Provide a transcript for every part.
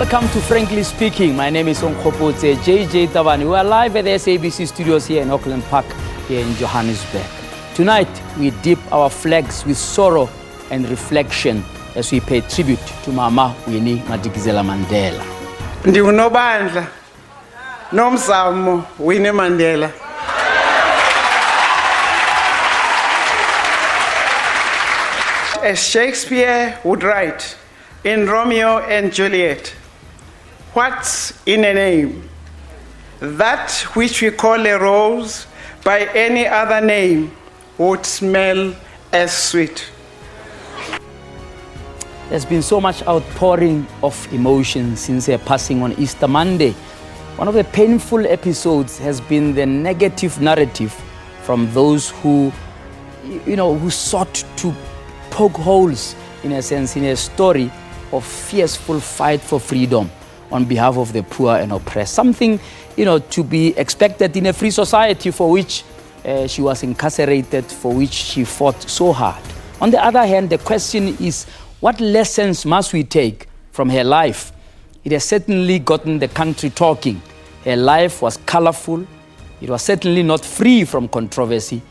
Welcome to Frankly Speaking. My name is Onkgopotse JJ Tabani. We are live at the SABC studios here in Auckland Park, here in Johannesburg. Tonight, we dip our flags with sorrow and reflection as we pay tribute to Mama Winnie Madikizela Mandela. Ndiunobandla nomzamo Winnie Mandela. As Shakespeare would write in Romeo and Juliet, what's in a name? That which we call a rose by any other name would smell as sweet. There's been so much outpouring of emotion since her passing on Easter Monday. One of the painful episodes has been the negative narrative from those who sought to poke holes, in a sense, in a story of fierceful fight for freedom on behalf of the poor and oppressed. Something, to be expected in a free society for which she was incarcerated, for which she fought so hard. On the other hand, the question is, what lessons must we take from her life? It has certainly gotten the country talking. Her life was colorful. It was certainly not free from controversy.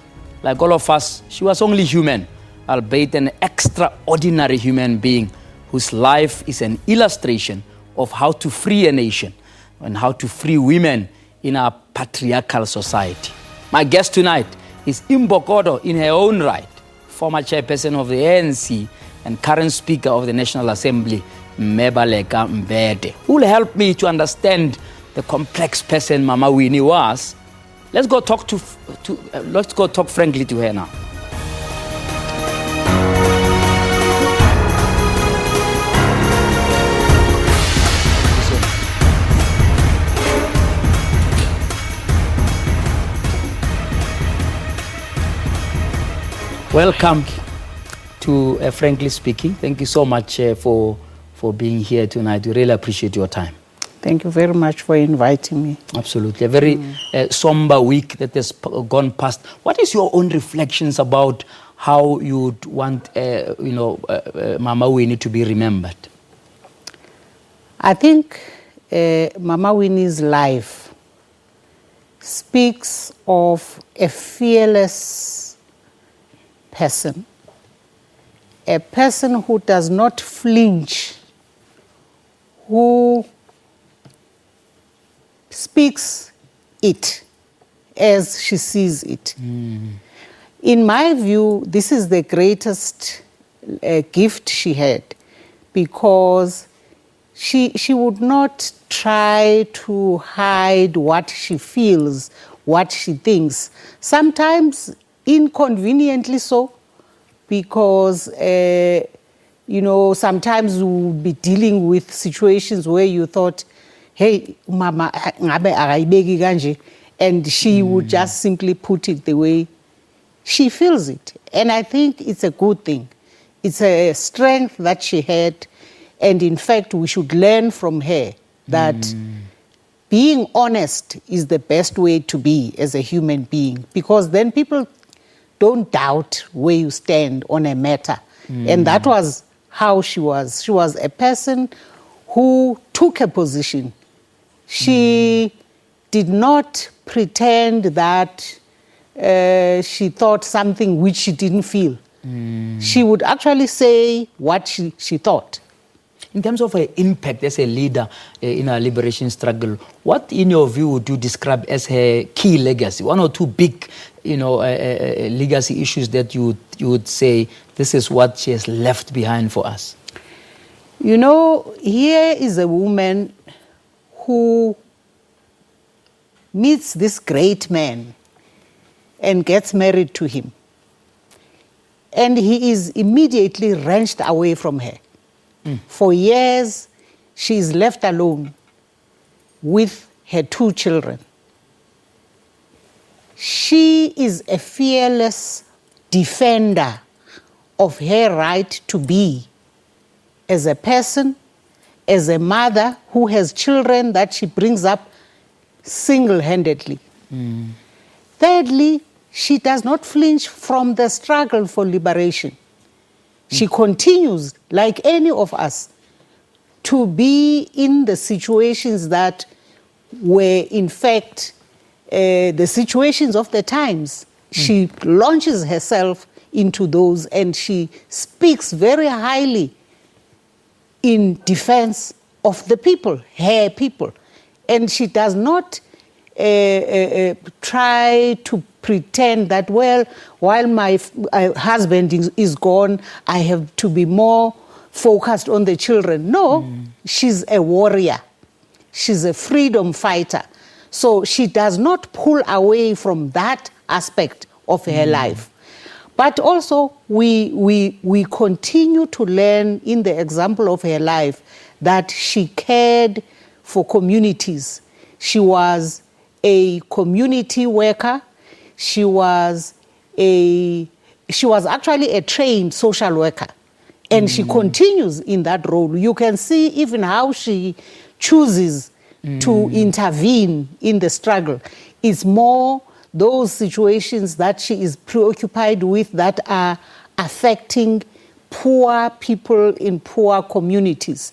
Like all of us, she was only human, albeit an extraordinary human being whose life is an illustration of how to free a nation and how to free women in our patriarchal society. My guest tonight is Imbokodo in her own right, former chairperson of the ANC and current Speaker of the National Assembly, Baleka Mbete, who will help me to understand the complex person Mama Winnie was. Let's go talk frankly to her now. Welcome to Frankly Speaking. Thank you so much for being here tonight. We really appreciate your time. Thank you very much for inviting me. Absolutely. A very somber week that has gone past. What is your own reflections about how you would want Mama Winnie to be remembered? I think Mama Winnie's life speaks of a fearless person, a person who does not flinch, who speaks it as she sees it. In my view, this is the greatest gift she had, because she would not try to hide what she feels, what she thinks. Sometimes inconveniently so, because sometimes you will be dealing with situations where you thought, hey, Mama, and she would just simply put it the way she feels it. And I think it's a good thing. It's a strength that she had, and in fact, we should learn from her that being honest is the best way to be as a human being, because then people don't doubt where you stand on a matter. And that was how she was. She was a person who took a position. She did not pretend that she thought something which she didn't feel. She would actually say what she thought. In terms of her impact as a leader in our liberation struggle, what, in your view, would you describe as her key legacy? One or two big, legacy issues that you would say, this is what she has left behind for us? Here is a woman who meets this great man and gets married to him. And he is immediately wrenched away from her. For years, she is left alone with her two children. She is a fearless defender of her right to be as a person, as a mother who has children that she brings up single-handedly. Thirdly, she does not flinch from the struggle for liberation. She continues, like any of us, to be in the situations that were, in fact, the situations of the times. She launches herself into those, and she speaks very highly in defense of the people, her people. And she does not try to pretend that, well, while my husband is gone, I have to be more focused on the children. No, she's a warrior. She's a freedom fighter. So she does not pull away from that aspect of her life. But also, we continue to learn in the example of her life that she cared for communities. She was a community worker. She was actually a trained social worker. And she continues in that role. You can see even how she chooses to intervene in the struggle. It's more those situations that she is preoccupied with that are affecting poor people in poor communities.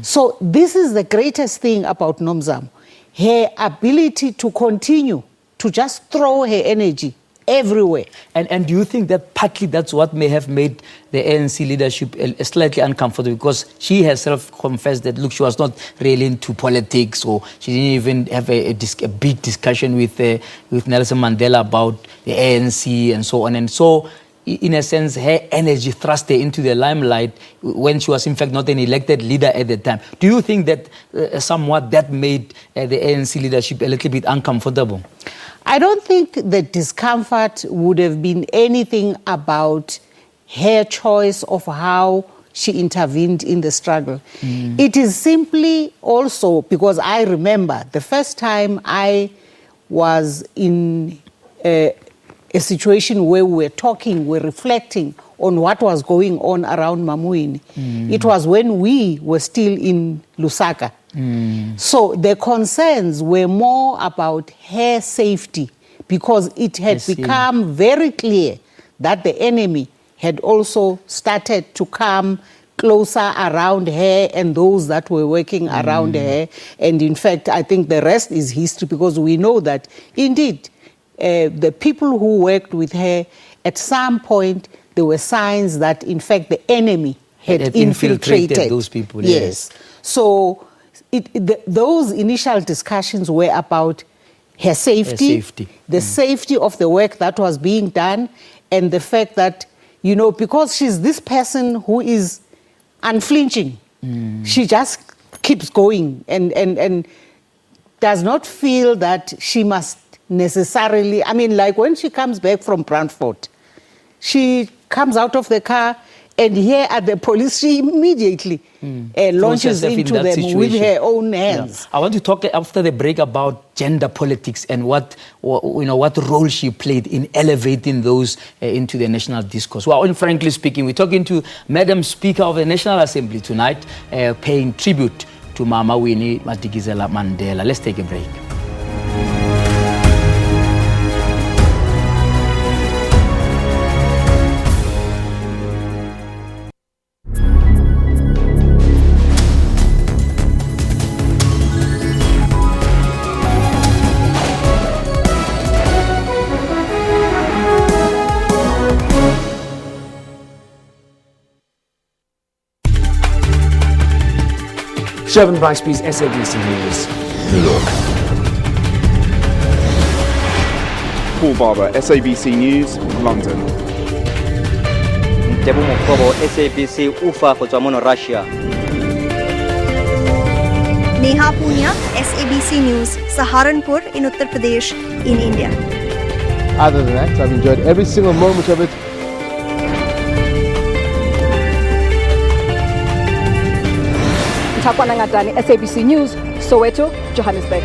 So this is the greatest thing about Nomzamo, her ability to continue to just throw her energy everywhere. And do you think that partly that's what may have made the ANC leadership slightly uncomfortable, because she herself confessed that, look, she was not really into politics, or she didn't even have a big discussion with Nelson Mandela about the ANC and so on. And so, in a sense, her energy thrust her into the limelight when she was, in fact, not an elected leader at the time. Do you think that somewhat that made the ANC leadership a little bit uncomfortable? I don't think the discomfort would have been anything about her choice of how she intervened in the struggle. It is simply also because I remember the first time I was in a situation where we were talking, we're reflecting on what was going on around Mamuini. It was when we were still in Lusaka. So the concerns were more about her safety, because it had become very clear that the enemy had also started to come closer around her and those that were working around her. And in fact, I think the rest is history, because we know that indeed the people who worked with her, at some point, there were signs that in fact the enemy had infiltrated those people. Yes. So those initial discussions were about her safety, the safety of the work that was being done, and the fact that, you know, because she's this person who is unflinching, she just keeps going and does not feel that she must necessarily, I mean, like when she comes back from Brantford, she comes out of the car, and here at the police, she immediately launches into them situation with her own hands. I want to talk after the break about gender politics and what role she played in elevating those into the national discourse. Well, frankly speaking, we're talking to Madam Speaker of the National Assembly tonight, paying tribute to Mama Winnie Madikizela Mandela. Let's take a break. Shervin Bricebys, SABC News. Paul Barber, SABC News, London. Ntebo Mokobo, SABC Ufa go tswa mono Russia. Neha Punya, SABC News, Saharanpur in Uttar Pradesh in India. Other than that, I've enjoyed every single moment of it. Takwana Ngatani, SABC News, Soweto, Johannesburg.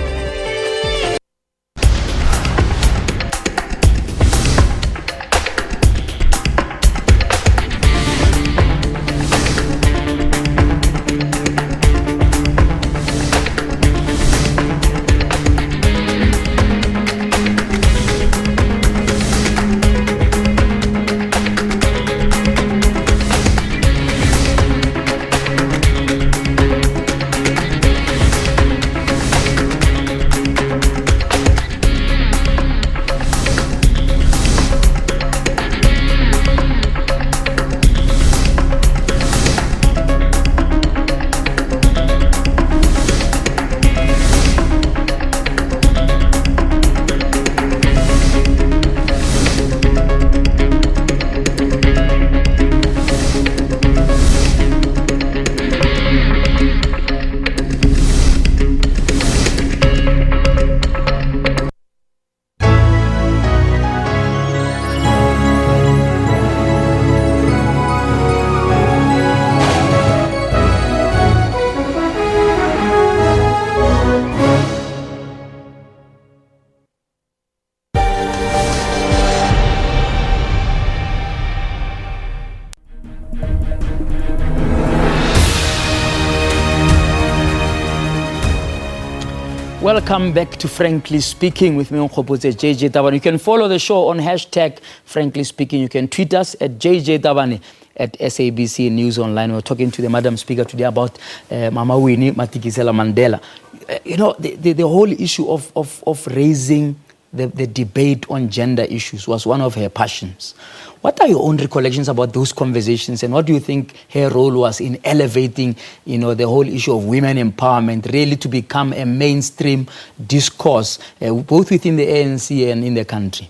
Welcome back to Frankly Speaking with me, Nkgopotse JJ Tabane. You can follow the show on hashtag Frankly Speaking. You can tweet us at JJ Tabane at SABC News Online. We're talking to the Madam Speaker today about Mama Winnie Madikizela-Mandela. The whole issue of raising the debate on gender issues was one of her passions. What are your own recollections about those conversations, and what do you think her role was in elevating, the whole issue of women empowerment really to become a mainstream discourse, both within the ANC and in the country?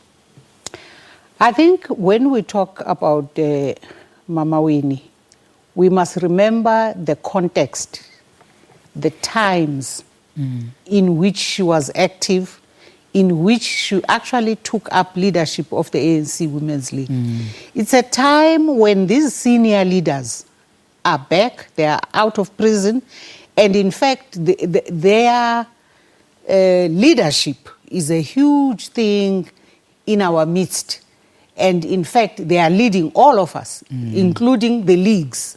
I think when we talk about Mama Winnie, we must remember the context, the times in which she was active, in which she actually took up leadership of the ANC Women's League. It's a time when these senior leaders are back, they are out of prison, and in fact, their leadership is a huge thing in our midst. And in fact, they are leading all of us, including the leagues.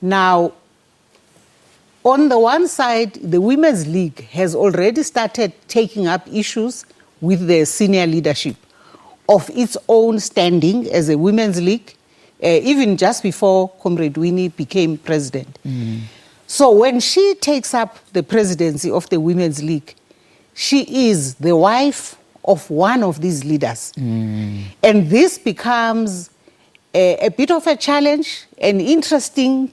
Now, on the one side, the Women's League has already started taking up issues with the senior leadership of its own standing as a Women's League, even just before Comrade Winnie became president. So when she takes up the presidency of the Women's League, she is the wife of one of these leaders. And this becomes a bit of a challenge, an interesting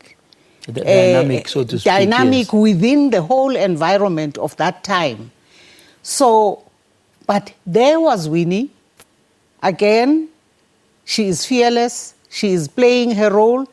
dynamic, so to speak, dynamic yes, within the whole environment of that time. So, but there was Winnie. Again, she is fearless, she is playing her role,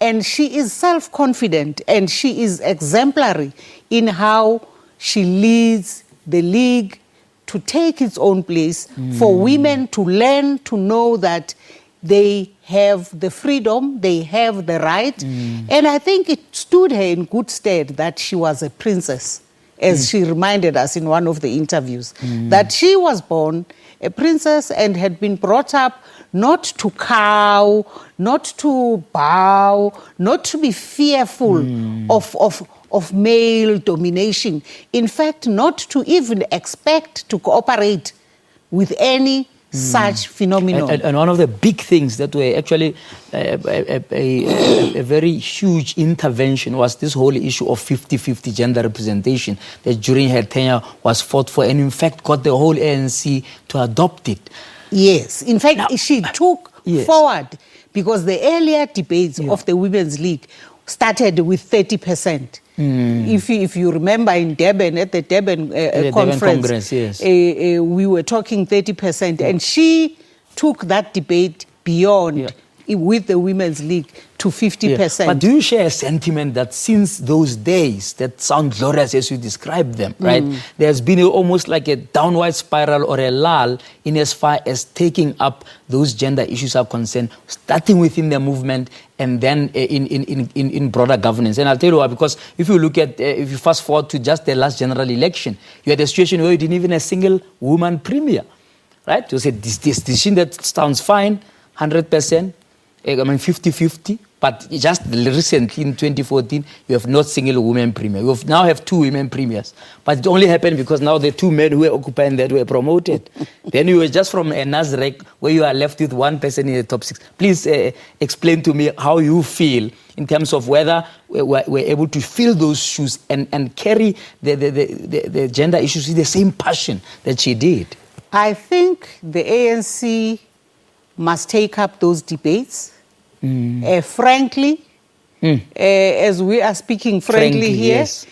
and she is self-confident, and she is exemplary in how she leads the league to take its own place, for women to learn to know that they have the freedom, they have the right. And I think it stood her in good stead that she was a princess, as she reminded us in one of the interviews, that she was born a princess and had been brought up not to cow, not to bow, not to be fearful of male domination. In fact, not to even expect to cooperate with any such phenomenon. And one of the big things that were actually a very huge intervention was this whole issue of 50-50 gender representation that during her tenure was fought for, and in fact got the whole ANC to adopt it. Yes, in fact, now, she took forward, because the earlier debates of the Women's League started with 30%. If you remember in Durban, at the Durban conference, we were talking 30%, and she took that debate beyond with the Women's League to 50%. But do you share a sentiment that since those days that sound glorious as you describe them, right? There's been almost like a downward spiral or a lull in as far as taking up those gender issues are concerned, starting within the movement and then in broader governance. And I'll tell you why, because if you look at, if you fast forward to just the last general election, you had a situation where you didn't even have a single woman premier, right? You said this decision that sounds fine, 100%, I mean 50-50, but just recently in 2014, you have not single women premier. You now have two women premiers, but it only happened because now the two men who were occupying that were promoted. Then you were just from a Nasrec where you are left with one person in the top 6. Please explain to me how you feel in terms of whether we're able to fill those shoes and carry the gender issues with the same passion that she did. I think the ANC must take up those debates frankly, as we are speaking frankly here. Yes.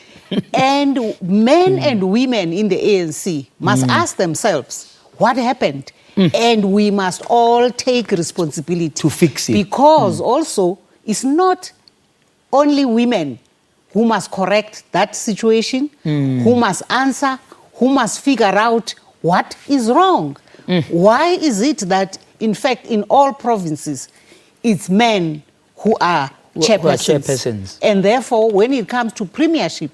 And men and women in the ANC must ask themselves what happened. And we must all take responsibility to fix it. Because also, it's not only women who must correct that situation, who must answer, who must figure out what is wrong. Why is it that, in fact, in all provinces, it's men who are chairpersons. And therefore, when it comes to premiership,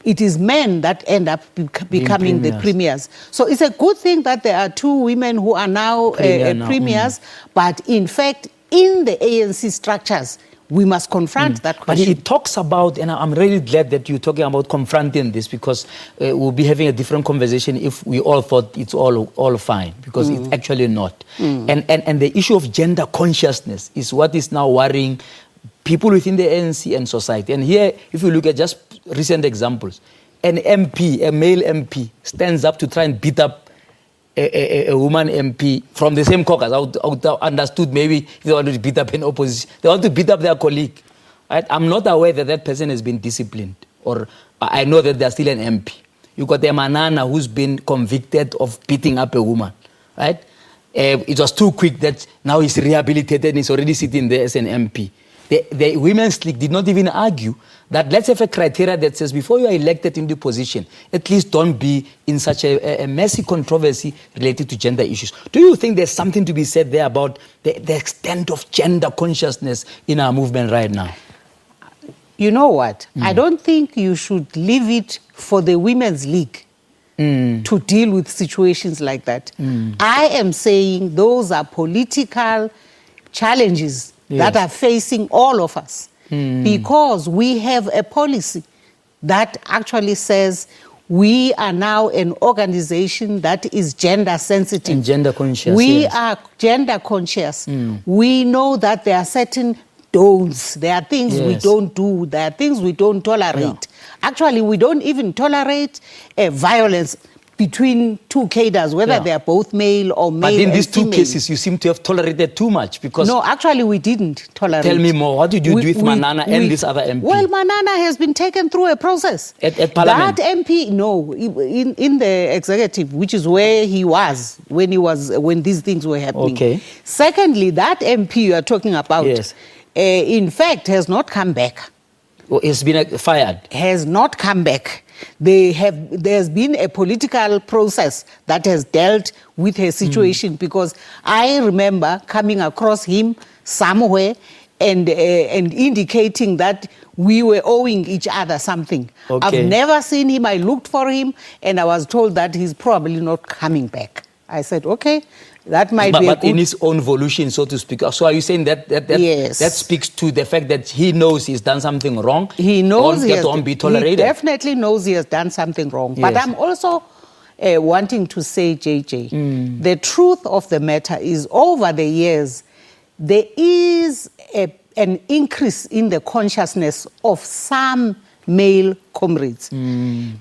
it is men that end up becoming the premiers. So it's a good thing that there are two women who are now premiers, but in fact, in the ANC structures, we must confront that But question. it talks about, and I'm really glad that you're talking about confronting this, because we'll be having a different conversation if we all thought it's all fine, because it's actually not. And the issue of gender consciousness is what is now worrying people within the ANC and society. And here, if you look at just recent examples, an MP, a male MP, stands up to try and beat up a woman MP from the same caucus. I would have understood maybe if they wanted to beat up an opposition. They want to beat up their colleague. Right? I'm not aware that that person has been disciplined, or I know that they're still an MP. You got a Manana who's been convicted of beating up a woman. Right? It was too quick that now he's rehabilitated and he's already sitting there as an MP. The Women's League did not even argue that let's have a criteria that says before you are elected into position, at least don't be in such a messy controversy related to gender issues. Do you think there's something to be said there about the extent of gender consciousness in our movement right now? You know what? I don't think you should leave it for the Women's League to deal with situations like that. I am saying those are political challenges that are facing all of us, because we have a policy that actually says we are now an organization that is gender sensitive. And gender conscious. We are gender conscious. We know that there are certain don'ts. There are things we don't do. There are things we don't tolerate. Actually, we don't even tolerate violence between two cadres, whether they are both male or male. But in these two female. cases, you seem to have tolerated too much, because... No, actually, we didn't tolerate. Tell me more. What did you do with Manana and this other MP? Well, Manana has been taken through a process. At Parliament? That MP, no, in the executive, which is where he was when these things were happening. Okay. Secondly, that MP you are talking about, in fact, has not come back. Well, it's been fired. Has not come back. There's been a political process that has dealt with her situation, because I remember coming across him somewhere and indicating that we were owing each other something. Okay. I've never seen him. I looked for him and I was told that he's probably not coming back. I said, okay, that might be a But good... in his own volition, so to speak. So are you saying that Yes. that speaks to the fact that he knows he's done something wrong? He knows he be tolerated? He definitely knows he has done something wrong. Yes. But I'm also wanting to say, JJ, the truth of the matter is, over the years, there is an increase in the consciousness of some male comrades,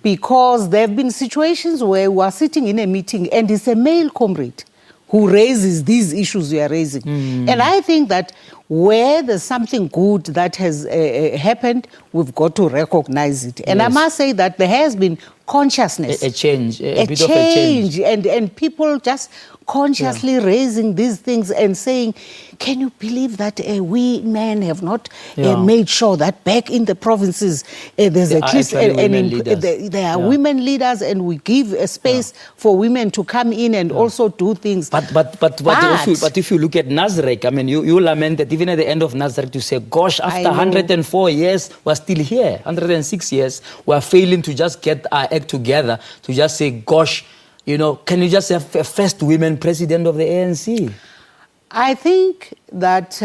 because there have been situations where we are sitting in a meeting and it's a male comrade who raises these issues we are raising. And I think that where there's something good that has happened, we've got to recognize it. And I must say that there has been consciousness. A change, a bit change, of a change. And people just consciously raising these things and saying, can you believe that we men have not made sure that back in the provinces there's at least there are women leaders, and we give a space for women to come in and also do things. But if you look at Nasrec, I mean, you lament that even at the end of Nasrec, you say, gosh, after 104 years, we're still here. 106 years, we're failing to just get our act together, to just say, gosh, can you just have a first women president of the ANC? I think that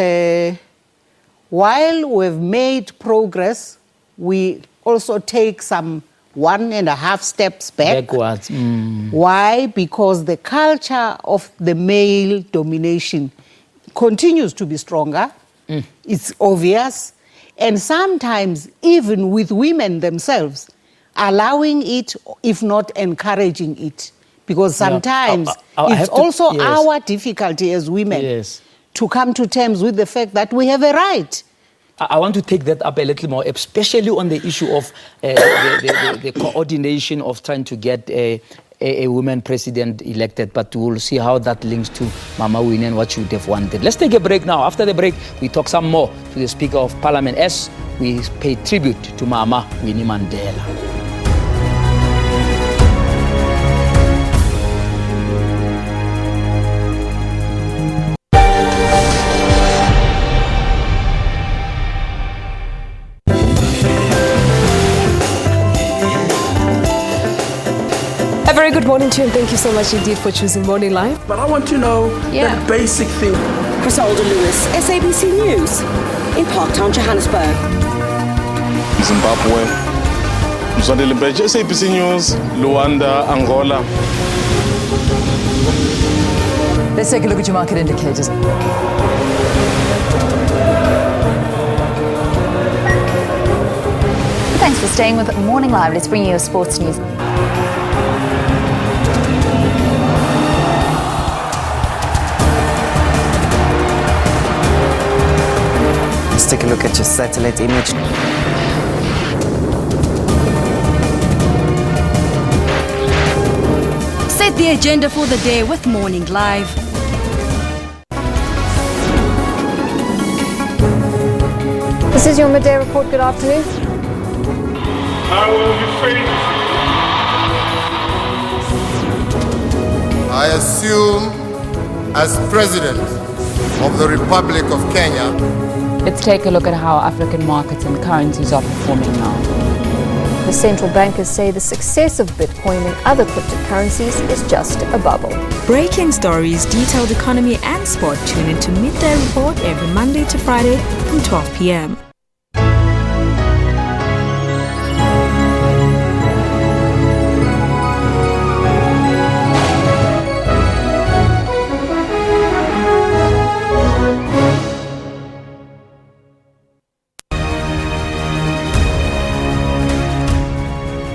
while we've made progress, we also take some 1.5 steps backwards. Why? Because the culture of the male domination continues to be stronger. It's obvious. And sometimes, even with women themselves, allowing it, if not encouraging it. Because sometimes it's also our difficulty as women to come to terms with the fact that we have a right. I want to take that up a little more, especially on the issue of the coordination of trying to get a woman president elected. But we'll see how that links to Mama Winnie and what she would have wanted. Let's take a break now. After the break, we talk some more to the Speaker of Parliament as we pay tribute to Mama Winnie Mandela. A very good morning to you, and thank you so much indeed for choosing Morning Live. But I want to know the basic thing. Chris Alder Lewis, SABC News. in Parktown, Johannesburg. Zimbabwe, Mzondele Mbete, SABC News, Luanda, Angola. Let's take a look at your market indicators. Thanks for staying with Morning Live. Let's bring you your sports news. Let's take a look at your satellite image. Set the agenda for the day with Morning Live. This is your midday report. Good afternoon. I will be faithful. I assume as President of the Republic of Kenya. Let's take a look at how African markets and currencies are performing now. The central bankers say the success of Bitcoin and other cryptocurrencies is just a bubble. Breaking stories, detailed economy and sport. Tune into Midday Report every Monday to Friday from 12 p.m.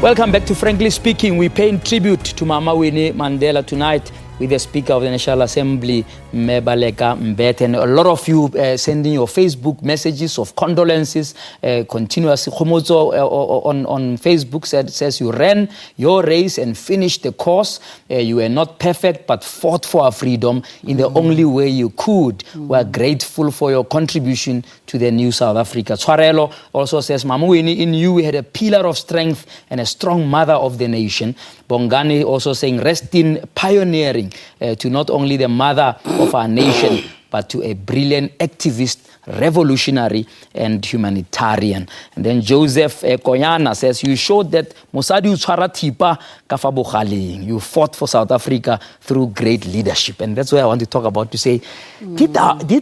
Welcome back to Frankly Speaking. We're paying tribute to Mama Winnie Mandela tonight with the Speaker of the National Assembly, Baleka Mbete. And a lot of you sending your Facebook messages of condolences continuously. Khomozo on Facebook says you ran your race and finished the course. You were not perfect, but fought for our freedom in the only way you could. We're grateful for your contribution to the new South Africa. Tshwarelo also says, Mama Winnie, in you we had a pillar of strength and a strong mother of the nation. Bongani also saying, rest in pioneering to not only the mother of our nation, but to a brilliant activist, revolutionary, and humanitarian. And then Joseph Koyana says, you showed that Mosadi Utshwara Thipa ka fa bogaleng. You fought for South Africa through great leadership. And that's why I want to talk about, to say, did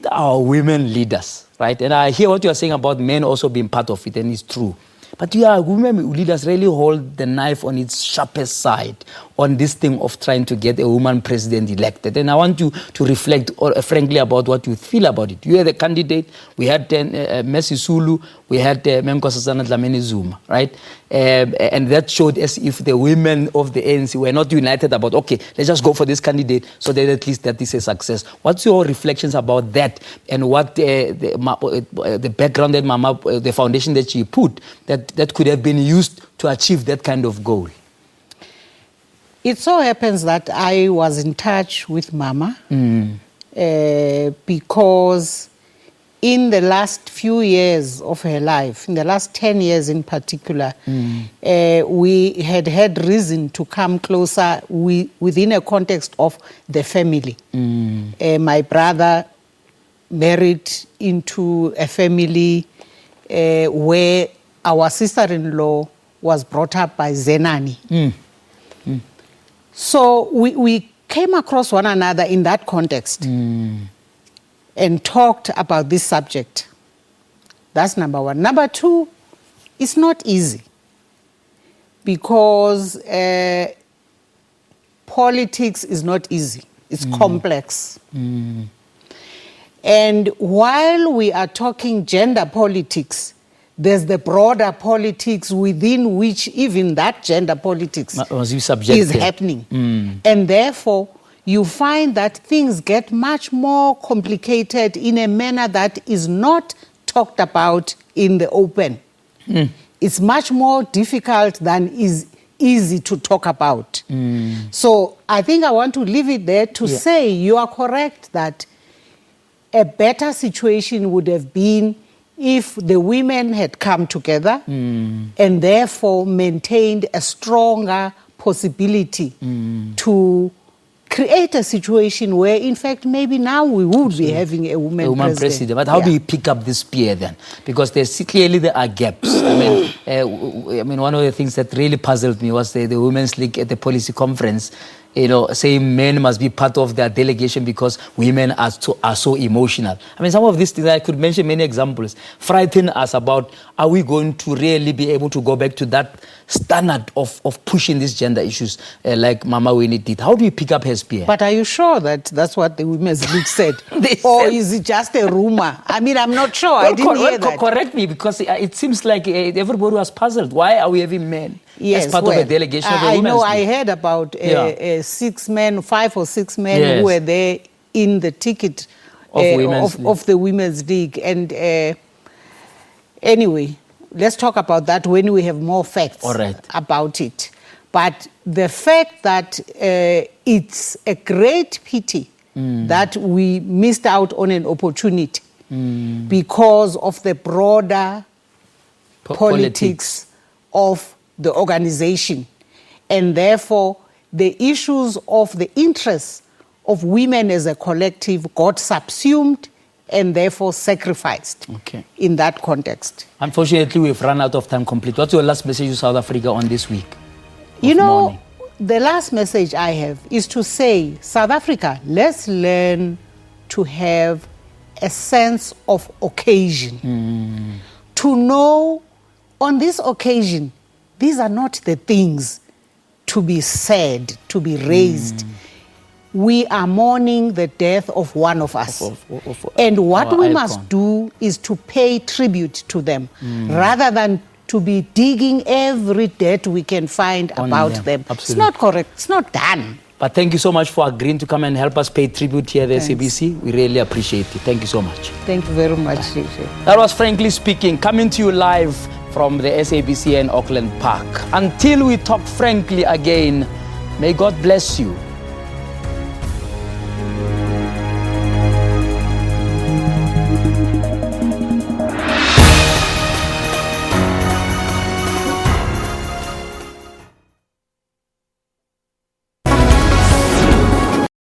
our women leaders, right? And I hear what you are saying about men also being part of it, and it's true. But women leaders really hold the knife on its sharpest side on this thing of trying to get a woman president elected. And I want you to reflect frankly about what you feel about it. You are the candidate. We had Messi Sulu. We had Memkosazana Dlamini Zuma, right? And that showed as if the women of the ANC were not united about, okay, let's just go for this candidate so that at least that is a success. What's your reflections about that, and what the background that Mama, the foundation that she put, that could have been used to achieve that kind of goal? It so happens that I was in touch with Mama because in the last few years of her life, in the last 10 years in particular, we had reason to come closer within a context of the family. My brother married into a family where our sister-in-law was brought up by Zenani. So we came across one another in that context and talked about this subject. That's number one. Number two, it's not easy because politics is not easy. It's complex. And while we are talking gender politics, there's the broader politics within which even that gender politics is happening. And therefore, you find that things get much more complicated in a manner that is not talked about in the open. It's much more difficult than is easy to talk about. So I think I want to leave it there to say you are correct that a better situation would have been if the women had come together and therefore maintained a stronger possibility to create a situation where, in fact, maybe now we would be having a woman president. But how do you pick up this spear then? Because clearly there are gaps. I mean, one of the things that really puzzled me was the Women's League at the policy conference. saying men must be part of their delegation because women are so emotional. I mean, some of these things, I could mention many examples, frighten us about, are we going to really be able to go back to that standard of pushing these gender issues like Mama Winnie did? How do we pick up her spear? But are you sure that that's what the Women's League said? Or is it just a rumor? I mean, I'm not sure. I didn't hear that. Correct me, because it seems like everybody was puzzled. Why are we having men as part of a delegation of the Women's League? I heard about 5 or 6 men who were there in the ticket of the Women's League. And anyway, let's talk about that when we have more facts about it. But the fact that it's a great pity that we missed out on an opportunity because of the broader politics of the organization. And therefore, the issues of the interests of women as a collective got subsumed and therefore sacrificed in that context. Unfortunately, we've run out of time completely. What's your last message to South Africa on this week? The last message I have is to say, South Africa, let's learn to have a sense of occasion. To know on this occasion, these are not the things to be said, to be raised. We are mourning the death of one of us. And what we must do is to pay tribute to them rather than to be digging every dirt we can find about them. Absolutely. It's not correct. It's not done. But thank you so much for agreeing to come and help us pay tribute here at the SABC. We really appreciate it. Thank you so much. Thank you very much. That was Frankly Speaking, coming to you live from the SABC in Auckland Park. Until we talk frankly again, may God bless you.